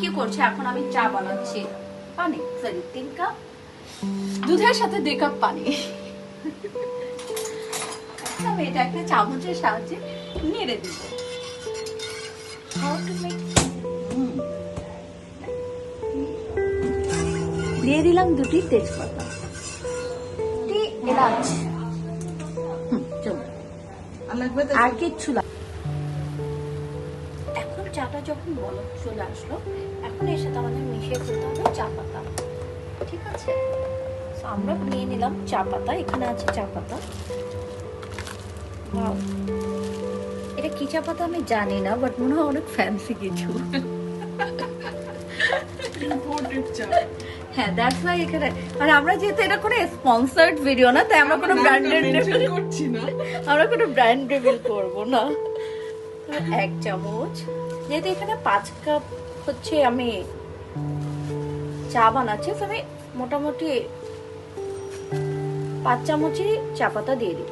কি করছি, এখন আমি চা বানাচ্ছি। পানি, সরি 3 কাপ দুধের সাথে 2 কাপ পানি। আমি এটা একটা চামচের সাহায্যে নেড়ে দিব। দিয়ে দিলাম 2টি তেজপাতা, 2টি এলাচ, আর কিচ্ছু না। এখন চাটা যখন বলক চলে আসলো, এখন এর সাথে আমাদের মিশিয়ে ফেলতে হবে চা পাতা। ঠিক আছে, তো আমরা নিয়ে নিলাম চা পাতা। এখানে আছে চা পাতা। Wow, এটা কি চা পাতা আমি জানি না, বাট মনে হয় অনেক ফ্যান্সি কিছু। হ্যাঁ, দ্যাটস ওয়াই এখানে, আর আমরা যেহেতু এটা কোনো স্পন্সর্ড ভিডিও না, তাই আমরা কোনো ব্র্যান্ডেড করছি না। আমরা কোনো ব্র্যান্ড রিভিল করব না। 1 চামচ, যেহেতু এখানে 5 কাপ হচ্ছে আমি চা বানাচ্ছি, তো আমি মোটামুটি 5 চামচই চা পাতা দিয়ে দিব।